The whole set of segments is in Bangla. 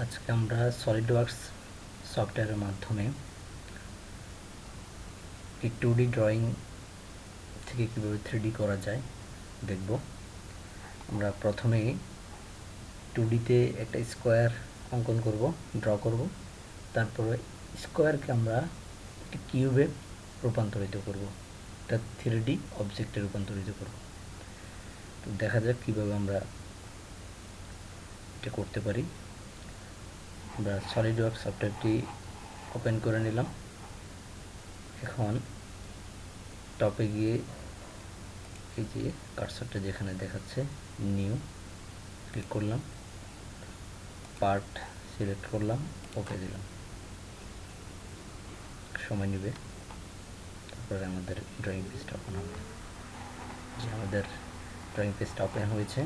আজকে আমরা সলিডওয়ার্কস সফটওয়্যারের মাধ্যমে এই 2D ড্রয়িং থেকে কীভাবে 3D করা যায় দেখব। আমরা প্রথমেই 2Dতে একটা স্কোয়ার অঙ্কন করব, ড্র করব। তারপরে স্কোয়ারকে আমরা একটি কিউবে রূপান্তরিত করব, এটা 3D অবজেক্টে রূপান্তরিত করব। তো দেখা যাক কীভাবে আমরা এটা করতে পারি। আমরা সলিডওয়ার্কস সফটওয়্যারটি ওপেন করে নিলাম। এখন টপে গিয়ে এই যে কার্সারটা যেখানে দেখাচ্ছে নিউ ক্লিক করলাম, পার্ট সিলেক্ট করলাম, ওকে দিলাম। সময় নেবে, তারপরে আমাদের ড্রয়িং পেজটা ওপেন হবে। যে আমাদের ড্রয়িং পেজটা ওপেন হয়েছে।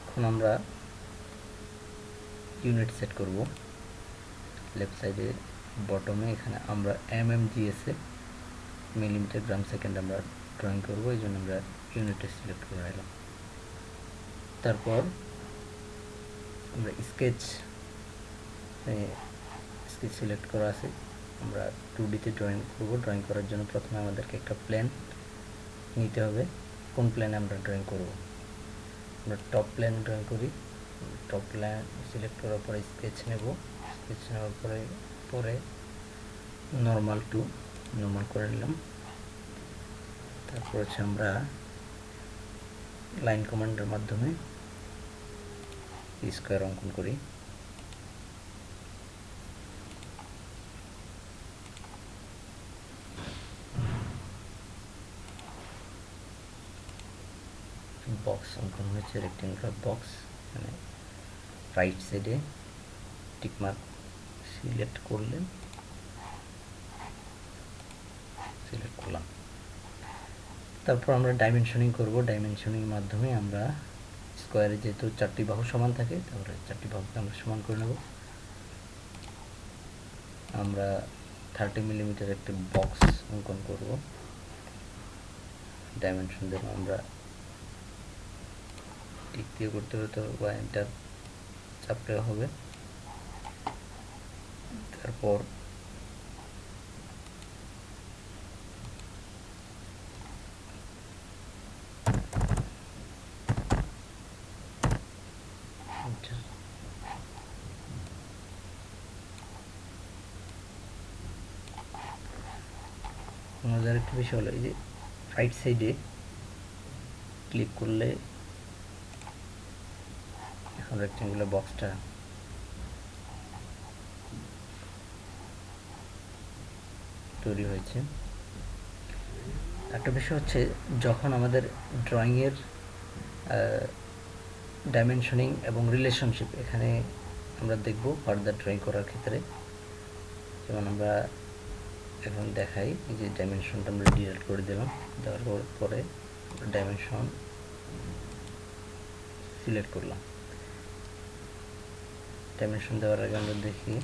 এখন আমরা ইউনিট সেট করব। লেফট সাইডে বটমে এখানে আমরা MMGS-এ মিলিমিটার গ্রাম সেকেন্ড আমরা ড্রয়িং করব, এই জন্য আমরা ইউনিটে সিলেক্ট করে নিলাম। তারপর আমরা স্কেচ সিলেক্ট করা আছে, আমরা 2Dতে ড্রয়িং করব। ড্রয়িং করার জন্য প্রথমে আমাদেরকে একটা প্ল্যান নিতে হবে। কোন প্ল্যানে আমরা ড্রয়িং করব? আমরা টপ প্ল্যান ড্রয়িং করি। টপ প্ল্যান সিলেক্ট করার পরে স্কেচ নেব। স্কেচ নেওয়ার পরে নর্মাল টু নর্মাল করে নিলাম। তারপর হচ্ছে আমরা লাইন কমান্ডের মাধ্যমে স্কোয়ার অঙ্কন করি। বক্স অঙ্কন হয়েছে, রেক্টেঙ্গুলার বক্স। মানে রাইট সাইডে টিকমার্ক সিলেক্ট করলাম। তারপর আমরা ডাইমেনশনিং করব। ডাইমেনশনিং মাধ্যমে আমরা স্কোয়ারে যেহেতু 4টি বাহু সমান থাকে, তাহলে 4টি বাহুকে আমরা সমান করে নেব। আমরা 30 মিলিমিটার একটি বক্স অঙ্কন করব। ডাইমেনশন দেব আমরা টিক দিয়ে করতে হতে বা এন্টার চাপতে হবে। তারপর মজার একটা বিষয় হলো এই যে রাইট সাইডে ক্লিক করলে এখন রেক্টেঙ্গুলার বক্সটা তৈরি হয়েছে। একটা বিষয় হচ্ছে যখন আমাদের ড্রয়িংয়ের ডাইমেনশনিং এবং রিলেশনশিপ এখানে আমরা দেখব ফার্দার ড্রয়িং করার ক্ষেত্রে। যেমন আমরা এখন দেখাই এই যে ডাইমেনশনটা আমরা ডিলিট করে দিলাম। দেওয়ার পরে ডাইমেনশন সিলেক্ট করলাম। ডাইমেনশন দেওয়ার আগে আমরা দেখি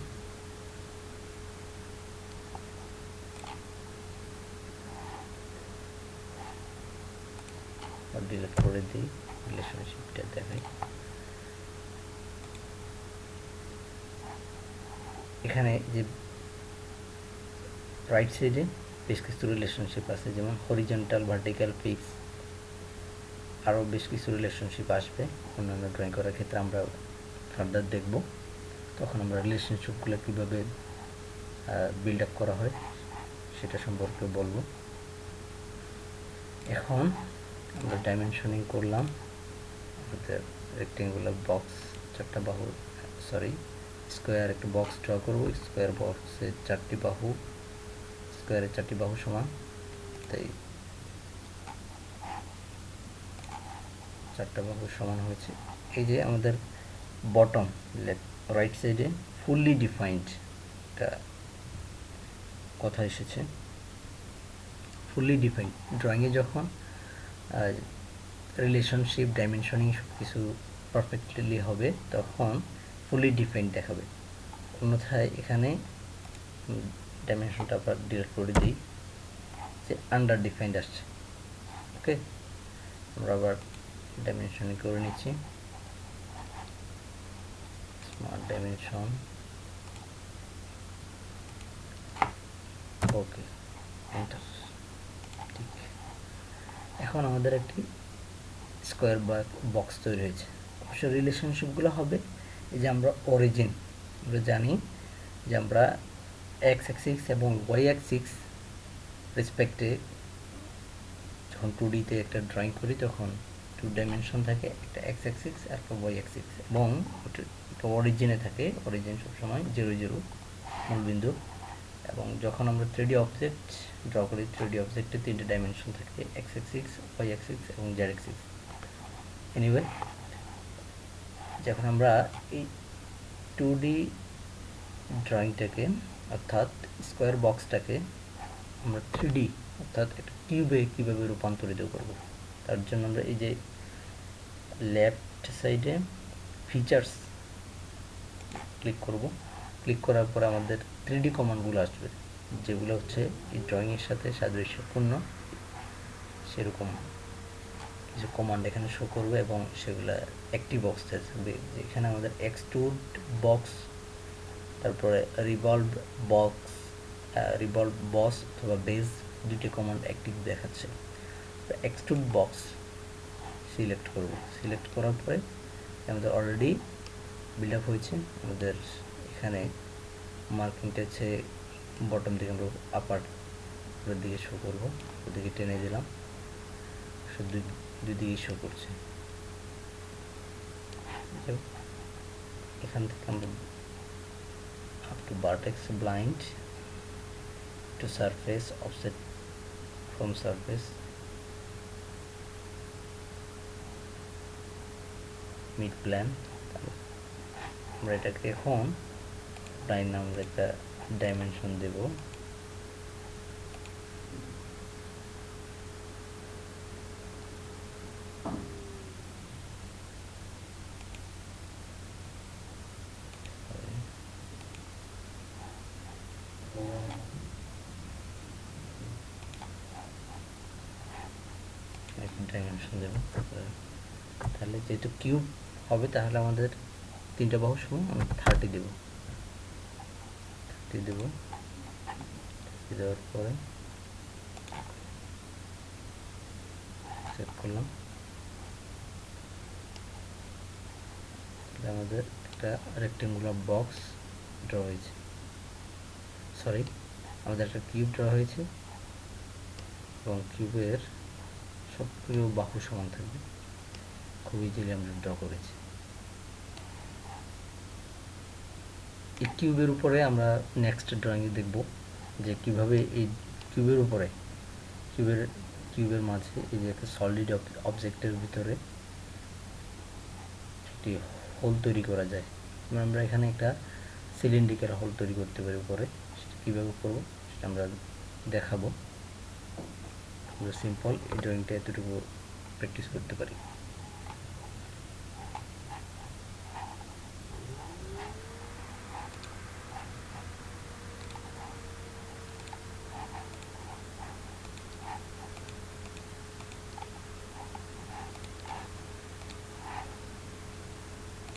ডিলিট করে দিই, রিলেশনশিপটা দেখাই। এখানে যে রাইট সাইডে বেশ কিছু রিলেশনশিপ আছে, যেমন হরিজন্টাল, ভার্টিক্যাল, ফিক্স, আরও বেশ কিছু রিলেশনশিপ আসবে অন্যান্য ড্রয়িং করার ক্ষেত্রে। আমরা ফার্দার দেখব, তখন আমরা রিলেশনশিপগুলো কীভাবে বিল্ড আপ করা হয় সেটা সম্পর্কে বলবো। এখন আমরা ডাইমেনশনিং করলাম। আমাদের রেক্টেঙ্গুলার বক্স 4টা বাহু, স্কোয়ার একটা বক্স ড্র করব। স্কোয়ার বক্সে 4টি বাহু, স্কোয়ারের 4টি বাহু সমান, তাই 4টা বাহু সমান হয়েছে। এই যে আমাদের বটম রাইট সাইডে ফুললি ডিফাইন্ড একটা কথা এসেছে। ফুললি ডিফাইন্ড ড্রয়িংয়ে যখন রিলেশনশিপ, ডাইমেনশনিং সব কিছু পারফেক্টলি হবে তখন ফুললি ডিফাইন্ড দেখাবে। অন্যথায় এখানে ডাইমেনশনটা আবার ডিলিট করে দিই, যে আন্ডার ডিফাইন্ড আসছে। ওকে, আমরা আবার ডাইমেনশনিং করে নিচ্ছি। স্মার্ট ডাইমেনশন, ওকে, এন্টার। ঠিক, এখন আমাদের একটি স্কোয়ার বক্স তৈরি হয়েছে। অবশ্য রিলেশনশিপগুলো হবে এই যে আমরা অরিজিন, আমরা জানি যে আমরা এক্স অ্যাক্সিস এবং ওয়াই অ্যাক্সিস রেসপেক্টে যখন 2D-তে একটা ড্রয়িং করি তখন 2 ডাইমেনশন থাকে, একটা এক্স অ্যাক্সিস আর একটা ওয়াই অ্যাক্সিস, এবং একটা অরিজিনে থাকে, অরিজিন সবসময় 0 0 মূলবিন্দু। এবং যখন আমরা 3D অবজেক্ট ড্র করি, 3D অবজেক্টে 3টে ডাইমেনশন থাকে, এক্স অ্যাক্সিস, ওয়াই অ্যাক্সিস এবং জেড অ্যাক্সিস। এনিওয়ে, যখন আমরা এই 2D ড্রয়িংটাকে অর্থাৎ স্কোয়ার বক্সটাকে আমরা 3D অর্থাৎ একটা কিউবে কীভাবে রূপান্তরিত করব, তার জন্য আমরা এই যে লেফট সাইডে ফিচার্স ক্লিক করব। ক্লিক করার পর আমাদের 3D কমান্ডগুলো আসবে, যেগুলো হচ্ছে এই ড্রয়িংয়ের সাথে সাদৃশ্যপূর্ণ, সেরকম কিছু কমান্ড এখানে শো করবে এবং সেগুলো একটি বক্স থাকবে। এখানে আমাদের এক্সট্রুড বক্স, তারপরে রিভলভ বস অথবা বেজ, দুটি কমান্ড অ্যাক্টিভ দেখাচ্ছে। এক্সট্রুড বক্স সিলেক্ট করব। সিলেক্ট করার পরে আমাদের অলরেডি বিল্ড আপ হয়েছে। আমাদের এখানে মার্কিংটা হচ্ছে বটম দিকে আমরা আপার দিকে শো করবো, ওদিকে টেনে দিলাম, দুই দিকে শো করছে। এখান থেকে আমরা up to vertex blind to surface offset from surface mid plane। আমরা এটাকে এখন প্লাইন নামের একটা ডাইমেনশন দেব। ডাইমেনশন দেব, তাহলে যেহেতু কিউব হবে তাহলে আমাদের 3টা বাহু সমান আমরা 30 দেব। 30 দেব, দেওয়ার পরে সেভ করলাম। আমাদের একটা রেক্টেঙ্গুলার বক্স ড্র হয়েছে, সরি আমাদের একটা কিউব ড্র হয়েছে এবং কিউবের সবগুলো বাহু সমান থাকবে। খুব ইজিলি আমরা ড্র করেছি। এই কিউবের উপরে আমরা নেক্সট ড্রয়িংয়ে দেখব যে কিভাবে এই কিউবের উপরে কিউবের মাঝে এই যে একটা সলিড অবজেক্টের ভিতরে একটি হোল তৈরি করা যায়। আমরা এখানে একটা সিলিন্ড্রিক্যাল হোল তৈরি করতে পারি উপরে, সেটা কীভাবে করবো সেটা আমরা দেখাবো। পুরো সিম্পল, এই ড্রয়িংটা এতটুকু প্র্যাকটিস করতে পারি।